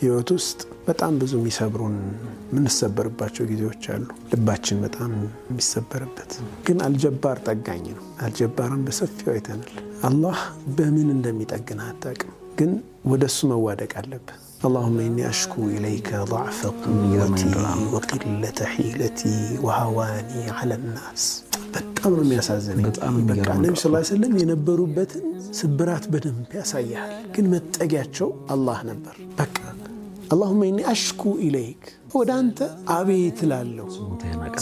ህይወት ውስጥ በጣም ብዙ የሚሰብሩን የምንሰበርባቸው ጊዜዎች አሉ። ልባችን በጣም የሚሰበርበት ግን አልጀባር ጠጋኝ ነው። አልጀባርን በሰፊው አይተናል። አላህ በምን እንደሚጠግን አታውቅም፣ ግን ወደሱ መዋደቅ አለብህ። اللهم إني أشكو إليك ضعف قوتي وقلة حيلتي وهواني على الناس በጣም ነው የሚያሳዝነኝ። በቃ ነብዩ ሰለላሁ ዐለይሂ ወሰለም የነበሩበትን ስብራት በደንብ ያሳያል፣ ግን መጠጊያቸው አላህ ነበር። በቃ اللهم إني أشكو إليك ወደ አንተ አቤት እላለሁ፣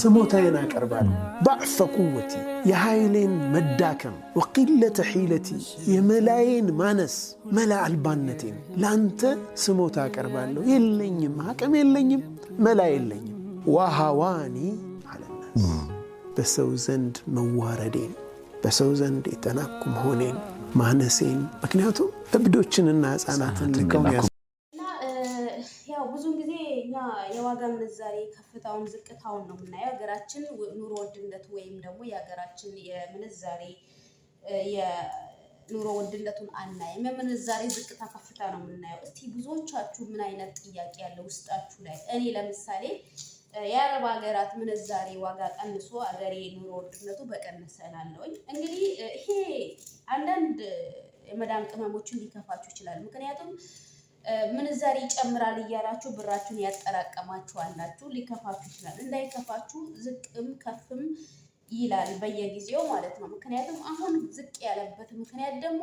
ስሞታዬን አቀርባለሁ። ضعف قوتي የኃይሌን መዳከም፣ وقلة حيلتي የመላዬን ማነስ፣ መላ አልባነቴን ለአንተ ስሞታ አቀርባለሁ። የለኝም፣ አቅም የለኝም፣ መላ የለኝም። ወሃዋኒ على الناس በሰው ዘንድ መዋረዴን፣ በሰው ዘንድ የተናኩ መሆኔን፣ ማነሴን። ምክንያቱም እብዶችንና ህፃናትን ልከውን ያው ብዙውን ጊዜ እኛ የዋጋ ምንዛሬ ከፍታውን ዝቅታውን ነው የምናየው። ሀገራችን ኑሮ ውድነት ወይም ደግሞ የሀገራችን የምንዛሬ የኑሮ ውድነቱን አናይም። የምንዛሬ ዝቅታ ከፍታ ነው የምናየው። እስቲ ብዙዎቻችሁ ምን አይነት ጥያቄ ያለ ውስጣችሁ ላይ? እኔ ለምሳሌ የአረብ ሀገራት ምንዛሬ ዋጋ ቀንሶ አገሬ ኑሮ ውድነቱ በቀነሰ እላለሁኝ። እንግዲህ ይሄ አንዳንድ የመዳም ቅመሞችን ሊከፋችሁ ይችላል። ምክንያቱም ምንዛሬ ይጨምራል እያላችሁ ብራችሁን ያጠራቀማችሁ አላችሁ፣ ሊከፋችሁ ይችላል። እንዳይከፋችሁ ዝቅም ከፍም ይላል በየጊዜው ማለት ነው። ምክንያቱም አሁን ዝቅ ያለበት ምክንያት ደግሞ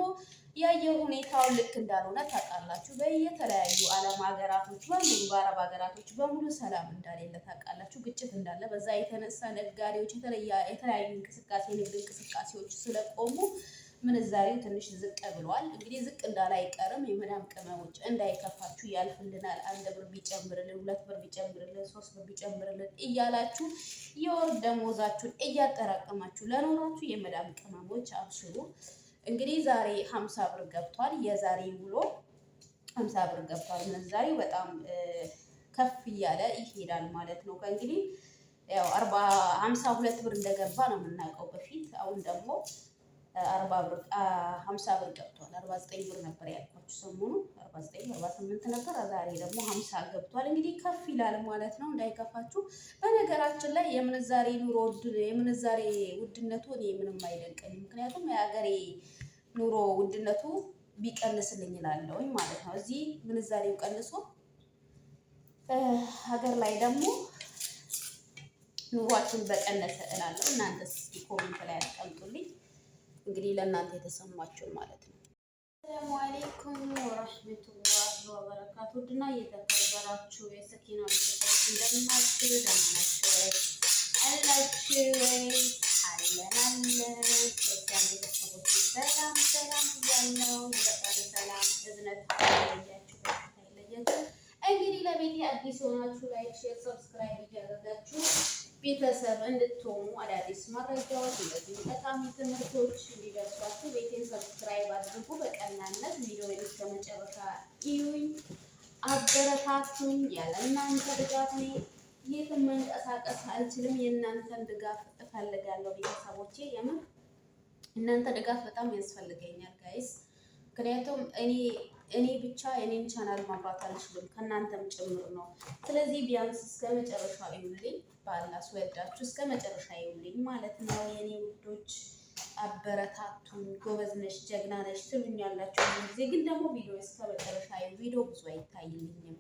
የአየር ሁኔታው ልክ እንዳልሆነ ታውቃላችሁ። በየተለያዩ ዓለም ሀገራቶች በሙሉ በአረብ ሀገራቶች በሙሉ ሰላም እንዳሌለ ታውቃላችሁ። ግጭት እንዳለ፣ በዛ የተነሳ ነጋዴዎች የተለያዩ እንቅስቃሴ ንግድ እንቅስቃሴዎች ስለቆሙ ምንዛሬው ትንሽ ዝቅ ብሏል። እንግዲህ ዝቅ እንዳለ አይቀርም። የመዳም ቅመሞች እንዳይከፋችሁ፣ ያልፍልናል፣ 1 ብር ቢጨምርልን፣ 2 ብር ቢጨምርልን፣ 3 ብር ቢጨምርልን እያላችሁ የወር ደሞዛችሁን እያጠራቀማችሁ ለኖራችሁ የመዳም ቅመሞች አብሽሩ። እንግዲህ ዛሬ 50 ብር ገብቷል። የዛሬ ውሎ 50 ብር ገብቷል። ምንዛሬው በጣም ከፍ እያለ ይሄዳል ማለት ነው። ከእንግዲህ ያው 52 ብር እንደገባ ነው የምናውቀው በፊት። አሁን ደግሞ 50 ብር ገብቷል። 49 ብር ነበር ያልኳችሁ ሰሞኑ 49 48 ነበር። ዛሬ ደግሞ 50 ገብቷል። እንግዲህ ከፍ ይላል ማለት ነው፣ እንዳይከፋችሁ። በነገራችን ላይ የምንዛሬ የምንዛሬ ውድነቱ እኔ ምንም አይደንቀኝም። ምክንያቱም የሀገሬ ኑሮ ውድነቱ ቢቀንስልኝ እላለሁ ማለት ነው። እዚህ ምንዛሬው ቀንሶ ሀገር ላይ ደግሞ ኑሯችን በቀነሰ እላለሁ። እናንተስ እስኪ ኮሜንት ላይ አስቀምጡልኝ። እንግዲህ ለእናንተ የተሰማችሁን ማለት ነው። ሰላም አለይኩም ወራህመቱላሂ ወበረካቱ። ድና እየተከበራችሁ የሰኪና ቤተሰቦች እንደምናችሁ ደህና ናችሁ አላችሁ ወይ? አለን ክርስቲያን ቤተሰቦች ሰላም እያለው በጣም ሰላም እዝነት ያያችሁ በታይለያችሁ። እንግዲህ ለቤቴ አዲስ ሆናችሁ ላይክ፣ ሼር፣ ሰብስክራይብ እያደረጋችሁ ቤተሰብ እንድትሆኑ አዳዲስ መረጃዎች እንደዚህ ጠቃሚ ትምህርቶች እንዲደርሷችሁ ቤቴን ሰብስክራይብ አድርጉ። በቀናነት ቪዲዮውን እስከ መጨረሻ እዩኝ፣ አበረታቱኝ። ያለ እናንተ ድጋፍ እኔ የትም መንቀሳቀስ አልችልም። የእናንተን ድጋፍ እፈልጋለሁ ቤተሰቦቼ። የምር እናንተ ድጋፍ በጣም ያስፈልገኛል ጋይስ። ምክንያቱም እኔ ብቻ የኔን ቻናል ማብራት አልችልም፣ ከእናንተም ጭምር ነው። ስለዚህ ቢያንስ እስከ መጨረሻ ይውልኝ፣ ባላስ ወዳችሁ እስከ መጨረሻ ይውልኝ ማለት ነው። የኔ ውዶች አበረታቱኝ። ጎበዝ ነሽ፣ ጀግና ነሽ ትሉኛላችሁ ጊዜ፣ ግን ደግሞ ቪዲዮ እስከ መጨረሻ ቪዲዮ ብዙ አይታይልኝም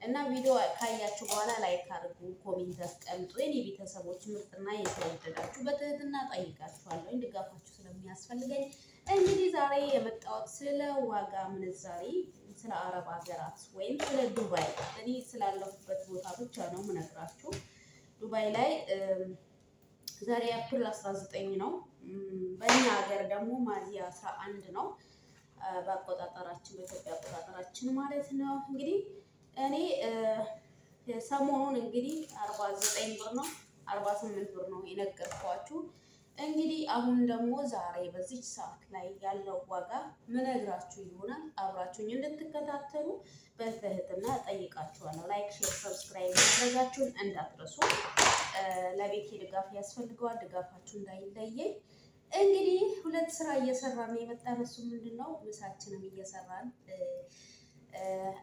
እና ቪዲዮ ካያችሁ በኋላ ላይክ አድርጉ፣ ኮሜንት አስቀምጡ። የኔ ቤተሰቦች ምርጥና የተወደዳችሁ በትህትና ጠይቃችኋለሁ፣ ድጋፋችሁ ስለሚያስፈልገኝ። እንግዲህ ዛሬ የመጣሁት ስለ ዋጋ ምንዛሬ፣ ስለ አረብ ሀገራት ወይም ስለ ዱባይ፣ እኔ ስላለሁበት ቦታ ብቻ ነው የምነግራችሁ። ዱባይ ላይ ዛሬ አፕሪል 19 ነው፣ በእኛ ሀገር ደግሞ ሚያዝያ 11 ነው በአቆጣጠራችን፣ በኢትዮጵያ አቆጣጠራችን ማለት ነው። እንግዲህ እኔ ሰሞኑን እንግዲህ 49 ብር ነው 48 ብር ነው የነገርኳችሁ። እንግዲህ አሁን ደግሞ ዛሬ በዚህ ሰዓት ላይ ያለው ዋጋ ምነግራችሁ ይሆናል። አብራችሁኝ እንድትከታተሉ በትህትና ጠይቃችኋለሁ። ላይክ፣ ሼር፣ ሰብስክራይብ ማድረጋችሁን እንዳትረሱ። ለቤቴ ድጋፍ ያስፈልገዋል፣ ድጋፋችሁ እንዳይለየኝ። እንግዲህ ሁለት ስራ እየሰራን የመጣን እሱ ምንድነው ምሳችንን እየሰራን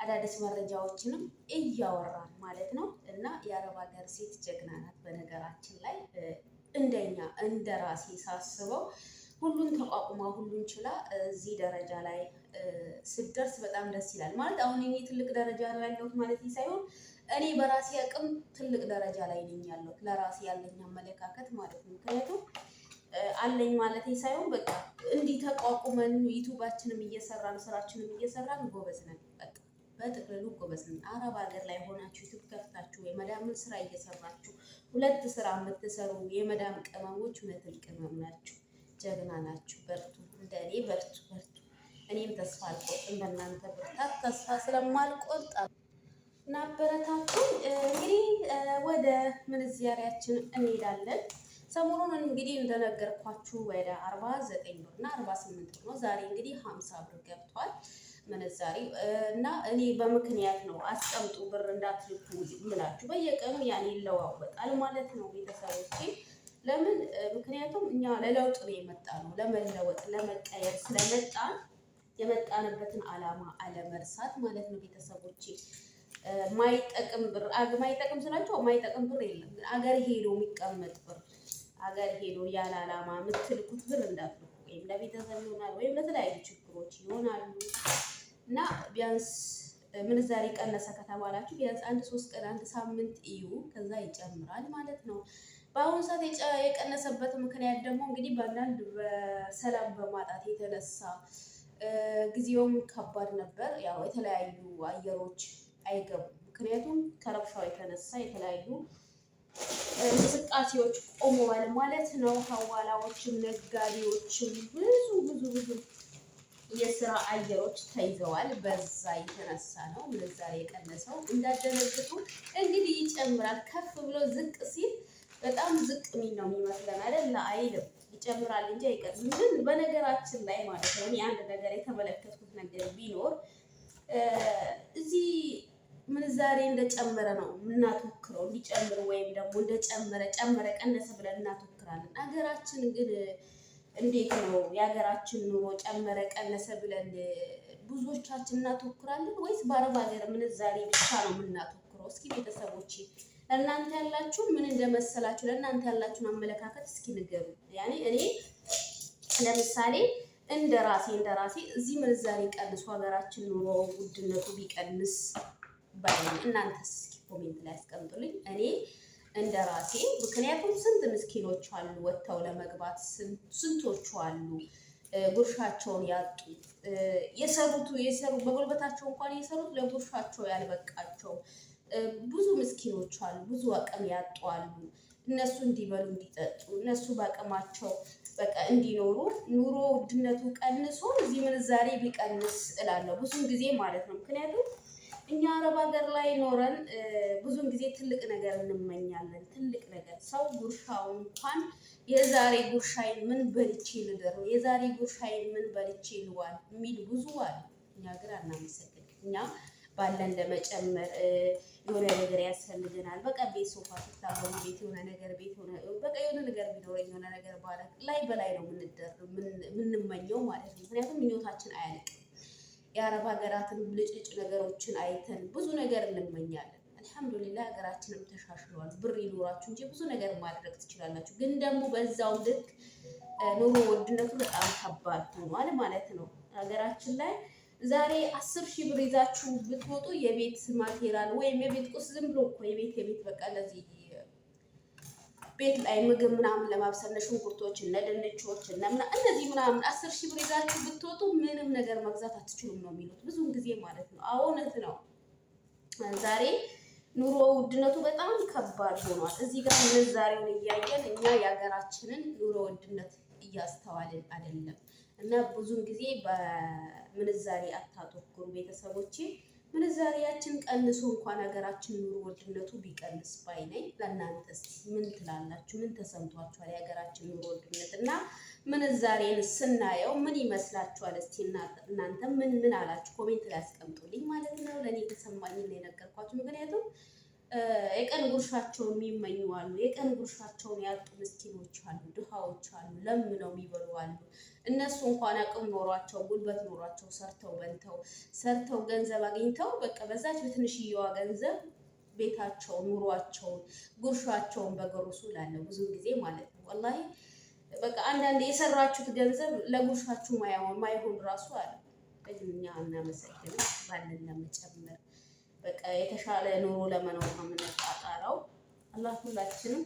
አዳዲስ መረጃዎችንም እያወራን ማለት ነው። እና የአረብ ሀገር ሴት ጀግና ናት። በነገራችን ላይ እንደኛ እንደ ራሴ ሳስበው ሁሉን ተቋቁማ ሁሉን ችላ እዚህ ደረጃ ላይ ስትደርስ በጣም ደስ ይላል። ማለት አሁን እኔ ትልቅ ደረጃ ነው ያለሁት ማለት ሳይሆን እኔ በራሴ አቅም ትልቅ ደረጃ ላይ ነኝ ያለሁት፣ ለራሴ ያለኝ አመለካከት ማለት ነው። ምክንያቱም አለኝ ማለት ሳይሆን በቃ እንዲህ ተቋቁመን ዩቱባችንም እየሰራን ስራችንም እየሰራን ጎበዝ ነን። በቃ በጥቅልሉ ጎበዝ ነን። አረብ ሀገር ላይ ሆናችሁ ዩቱብ ከፍታችሁ የመዳምን ስራ እየሰራችሁ ሁለት ስራ የምትሰሩ የመዳም ቅመሞች እውነትም ቅመም ናችሁ፣ ጀግና ናችሁ። በርቱ፣ እንደኔ በርቱ በርቱ። እኔም ተስፋ አልቆርጥም በእናንተ ብርታት፣ ተስፋ ስለማልቆርጥ እናበረታችሁ። እንግዲህ ወደ ምንዛሪያችን እንሄዳለን። ሰሞኑን እንግዲህ እንደነገርኳችሁ ወደ 49 ብር እና 48 ብር ነው። ዛሬ እንግዲህ 50 ብር ገብቷል ምንዛሬ እና እኔ በምክንያት ነው አስቀምጡ ብር እንዳትልኩ ምላችሁ። በየቀኑ ያኔ ይለዋወጣል ማለት ነው ቤተሰቦቼ። ለምን? ምክንያቱም እኛ ለለውጥ ነው የመጣ ነው፣ ለመለወጥ ለመቀየር ስለመጣን የመጣንበትን ዓላማ አለመርሳት ማለት ነው ቤተሰቦቼ። ማይጠቅም ብር ማይጠቅም ስላቸው ማይጠቅም ብር የለም፣ አገር ሄዶ የሚቀመጥ ብር አገር ሄዶ ያለ ዓላማ የምትልኩት ብር እንዳትልኩ። ወይም ለቤተሰብ ይሆናል ወይም ለተለያዩ ችግሮች ይሆናሉ እና ቢያንስ ምንዛሬ ቀነሰ ከተባላችሁ ቢያንስ 1-3 ቀን 1 ሳምንት እዩ፣ ከዛ ይጨምራል ማለት ነው። በአሁኑ ሰዓት የቀነሰበት ምክንያት ደግሞ እንግዲህ በአንዳንድ በሰላም በማጣት የተነሳ ጊዜውም ከባድ ነበር። ያው የተለያዩ አየሮች አይገቡም። ምክንያቱም ከረብሻው የተነሳ የተለያዩ እንቅስቃሴዎች ቆመዋል ማለት ነው። ሐዋላዎችም ነጋዴዎችም ብዙ የስራ አየሮች ተይዘዋል። በዛ የተነሳ ነው ምንዛሬ የቀነሰው። እንዳደነግጡ እንግዲህ ይጨምራል። ከፍ ብሎ ዝቅ ሲል በጣም ዝቅ የሚል ነው የሚመስለን አይደል? አይልም፣ ይጨምራል እንጂ አይቀርም። ግን በነገራችን ላይ ማለት ነው አንድ ነገር የተመለከትኩት ነገር ቢኖር እዚህ ምንዛሬ እንደጨመረ ነው የምናተኩረው፣ እንዲጨምር ወይም ደግሞ ጨመረ ቀነሰ ብለን እናተኩራለን። ሀገራችን ግን እንዴት ነው? የሀገራችን ኑሮ ጨመረ ቀነሰ ብለን ብዙዎቻችን እናተኩራለን ወይስ በአረብ ሀገር ምንዛሬ ብቻ ነው የምናተኩረው? እስኪ ቤተሰቦቼ ለእናንተ ያላችሁ ምን እንደመሰላችሁ፣ ለእናንተ ያላችሁን አመለካከት እስኪ ንገሩ። ያኔ እኔ ለምሳሌ እንደ ራሴ እዚህ ምንዛሬ ቀንሶ ሀገራችን ኑሮ ውድነቱ ቢቀንስ ባይ፣ እናንተስ እስኪ ኮሜንት ላይ አስቀምጡልኝ። እኔ እንደ ራሴ ምክንያቱም ስንት ምስኪኖች አሉ ወጥተው ለመግባት፣ ስንቶቹ አሉ ጉርሻቸውን ያጡ፣ የሰሩ በጉልበታቸው እንኳን የሰሩት ለጉርሻቸው ያልበቃቸው ብዙ ምስኪኖች አሉ፣ ብዙ አቅም ያጡ አሉ። እነሱ እንዲበሉ እንዲጠጡ፣ እነሱ በአቅማቸው በቃ እንዲኖሩ ኑሮ ውድነቱ ቀንሶ እዚህ ምንዛሬ ቢቀንስ እላለሁ ብዙን ጊዜ ማለት ነው። ምክንያቱም እኛ አረብ ሀገር ላይ ኖረን ብዙን ጊዜ ትልቅ ነገር እንመኛለን። ትልቅ ነገር ሰው ጉርሻው እንኳን የዛሬ ጉርሻዬን ምን በልቼ ልደር፣ የዛሬ ጉርሻዬን ምን በልቼ ልዋል የሚል ብዙ አለ። እኛ ግን አናመሰግን። እኛ ባለን ለመጨመር የሆነ ነገር ያስፈልገናል። በቃ ቤት ሶፋ ስታበሩ ቤት የሆነ ነገር ቤት ሆነ በቃ የሆነ ነገር ቢኖረኝ የሆነ ነገር ባለ በላይ ነው የምንመኘው ማለት ነው። ምክንያቱም ምኞታችን አያልቅም። የአረብ ሀገራትን ብልጭልጭ ነገሮችን አይተን ብዙ ነገር እንመኛለን። አልሐምዱሊላህ ሀገራችንም ተሻሽሏል። ብር ይኖራችሁ እንጂ ብዙ ነገር ማድረግ ትችላላችሁ። ግን ደግሞ በዛው ልክ ኑሮ ውድነቱ በጣም ከባድ ሆኗል ማለት ነው። ሀገራችን ላይ ዛሬ 10,000 ብር ይዛችሁ ብትወጡ የቤት ማቴሪያል ወይም የቤት ቁስ ዝም ብሎ እኮ የቤት በቃ ለዚህ ቤት ላይ ምግብ ምናምን ለማብሰል ሽንኩርቶች እነ ድንቾች እነዚህ ምናምን 10,000 ብር ይዛችሁ ብትወጡ ምንም ነገር መግዛት አትችሉም ነው የሚሉት ብዙውን ጊዜ ማለት ነው። እውነት ነው። ዛሬ ኑሮ ውድነቱ በጣም ከባድ ሆኗል። እዚህ ጋር ምንዛሬውን እያየን እኛ የሀገራችንን ኑሮ ውድነት እያስተዋልን አይደለም። እና ብዙውን ጊዜ በምንዛሬ አታተኩሩ ቤተሰቦቼ። ምንዛሬያችን ቀንሶ እንኳን ሀገራችን ኑሮ ውድነቱ ቢቀንስ ባይ ነኝ። ለእናንተስ ምን ትላላችሁ? ምን ተሰምቷችኋል? የሀገራችን ኑሮ ውድነት እና ምንዛሬን ስናየው ምን ይመስላችኋል? እስቲ እናንተ ምን አላችሁ? ኮሜንት ላይ አስቀምጡልኝ ማለት ነው። ለእኔ የተሰማኝን የነገርኳችሁ። ምክንያቱም የቀን ጉርሻቸውን የሚመኙ አሉ። የቀን ጉርሻቸውን ያጡ ምስኪኖች አሉ፣ ድሃዎች አሉ፣ ለምነው የሚበሉ አሉ። እነሱ እንኳን አቅም ኖሯቸው ጉልበት ኖሯቸው ሰርተው ገንዘብ አግኝተው በቃ በዛች በትንሽዬዋ ገንዘብ ቤታቸውን፣ ኑሯቸውን፣ ጉርሻቸውን በገሩሱ ላለው ብዙ ጊዜ ማለት ነው። ወላሂ በቃ አንዳንድ የሰራችሁት ገንዘብ ለጉርሻችሁ ማይሆን ራሱ አለ። እኛ እናመሰግን ባለን ለመጨመር በቃ የተሻለ ኑሮ ለመኖር ነው የምንጣጣረው። አላህ ሁላችንም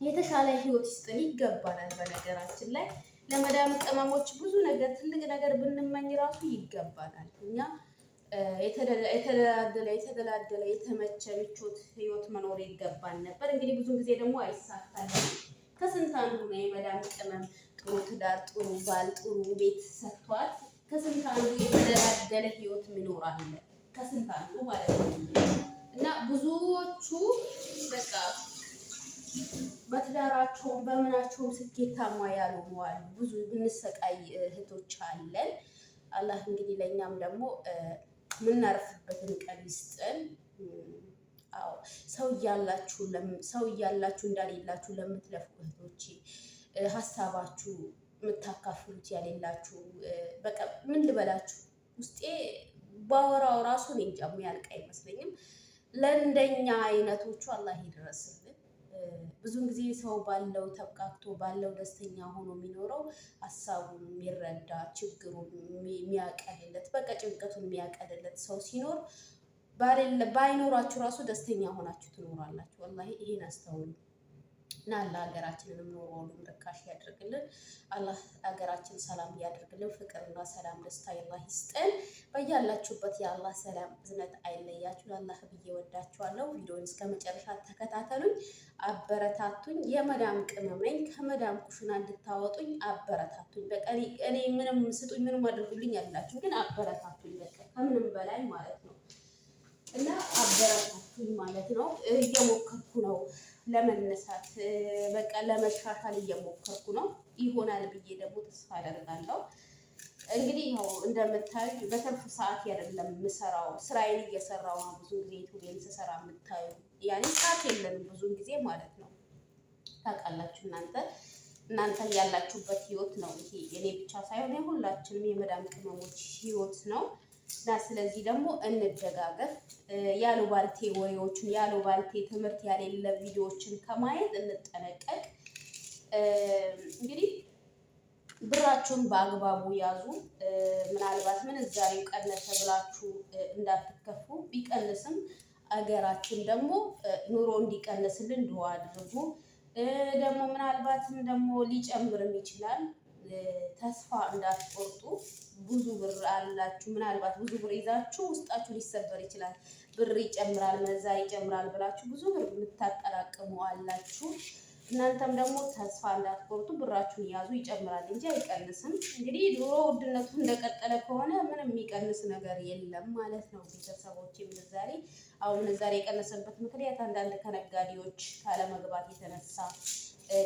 የተሻለ ህይወት ይስጥን ይገባናል። በነገራችን ላይ ለመዳም ቅመሞች ብዙ ነገር ትልቅ ነገር ብንመኝ ራሱ ይገባናል። እኛ የተደላደለ የተመቸ ምቾት ህይወት መኖር ይገባን ነበር። እንግዲህ ብዙ ጊዜ ደግሞ አይሳካልም። ከስንት አንዱ ነው የመዳም ቅመም ጥሩ ትዳር፣ ጥሩ ባል፣ ጥሩ ቤት ሰጥቷት ከስንት አንዱ የተደላደለ ህይወት የሚኖር አለ። ከስንት አንዱ ማለት ነው። እና ብዙዎቹ በቃ በትዳራቸውም በምናቸውም ስኬታማ ያልሆኑ አሉ። ብዙ እንሰቃይ እህቶች አለን። አላህ እንግዲህ ለእኛም ደግሞ የምናርፍበትን ቀን ይስጠን። አዎ ሰው እያላችሁ እንዳሌላችሁ ለምትለፉ እህቶቼ ሀሳባችሁ የምታካፍሉት ያሌላችሁ በቃ ምን ልበላችሁ ውስጤ ባወራው ራሱ እኔ እንጃ የሚያልቅ አይመስለኝም። ለእንደኛ አይነቶቹ አላህ ይድረስልን። ብዙን ጊዜ ሰው ባለው ተብቃቅቶ ባለው ደስተኛ ሆኖ የሚኖረው ሀሳቡን የሚረዳ ችግሩን የሚያቀልለት በቃ ጭንቀቱን የሚያቀልለት ሰው ሲኖር ባይኖራችሁ ራሱ ደስተኛ ሆናችሁ ትኖራላችሁ። ወላሂ ይሄን አስተውሉ እና አላህ ሀገራችንንም ኑሮውንም ርካሽ ያደርግልን። አላህ ሀገራችን ሰላም ያደርግልን። ፍቅርና ሰላም ደስታ አላህ ይስጠን። በያላችሁበት የአላህ ሰላም እዝነት አይለያችሁ። አላህ ብዬ ወዳችኋለሁ። ቪዲዮውን እስከ መጨረሻ ተከታተሉኝ፣ አበረታቱኝ። የመዳም ቅመም ነኝ። ከመዳም ኩሽና እንድታወጡኝ አበረታቱኝ። በቃ እኔ ምንም ስጡኝ ምንም አድርጉልኝ ያላችሁ ግን አበረታቱኝ። በቃ ከምንም በላይ ማለት ነው እና አበረታቱኝ ማለት ነው። እየሞከርኩ ነው ለመነሳት በቃ ለመሻሻል እየሞከርኩ ነው። ይሆናል ብዬ ደግሞ ተስፋ አደርጋለሁ። እንግዲህ ያው እንደምታዩ በትርፍ ሰዓት አይደለም የምሰራው፣ ስራዬን እየሰራው ነው። ብዙ ጊዜ ዩቲዩብን ስሰራ የምታዩ ያኔ ሰዓት የለንም ብዙ ጊዜ ማለት ነው። ታውቃላችሁ እናንተ ያላችሁበት ህይወት ነው ይሄ። የኔ ብቻ ሳይሆን የሁላችንም የመዳም ቅመሞች ህይወት ነው። እና ስለዚህ ደግሞ እንደጋገፍ ያሉባልቴ ወሬዎችን ያሉባልቴ ትምህርት ያሌለ ቪዲዮዎችን ከማየት እንጠነቀቅ። እንግዲህ ብራችሁን በአግባቡ ያዙ። ምናልባት ምንዛሬው ቀነሰ ብላችሁ እንዳትከፉ። ቢቀንስም አገራችን ደግሞ ኑሮ እንዲቀንስልን ድዋ አድርጉ። ደግሞ ምናልባትም ደግሞ ሊጨምርም ይችላል። ተስፋ እንዳትቆርጡ። ብዙ ብር አላችሁ፣ ምናልባት ብዙ ብር ይዛችሁ ውስጣችሁ ሊሰበር ይችላል። ብር ይጨምራል መዛ ይጨምራል ብላችሁ ብዙ ብር የምታጠራቅሙ አላችሁ። እናንተም ደግሞ ተስፋ እንዳትቆርጡ፣ ብራችሁን ያዙ። ይጨምራል እንጂ አይቀንስም። እንግዲህ ኑሮ ውድነቱ እንደቀጠለ ከሆነ ምንም የሚቀንስ ነገር የለም ማለት ነው። ቤተሰቦች ምንዛሬ የቀነሰበት ምክንያት አንዳንድ ከነጋዴዎች ካለመግባት የተነሳ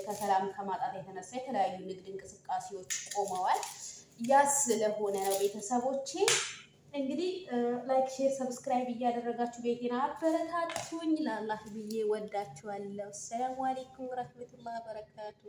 ከሰላም ከማጣት የተነሳ የተለያዩ ንግድ እንቅስቃሴዎች ቆመዋል። ያ ስለሆነ ነው ቤተሰቦቼ። እንግዲህ ላይክ፣ ሼር፣ ሰብስክራይብ እያደረጋችሁ ቤቴን አበረታቱኝ። ለአላህ ብዬ ወዳችኋለሁ። ሰላም አለይኩም ወራህመቱላሂ ወበረካቱ።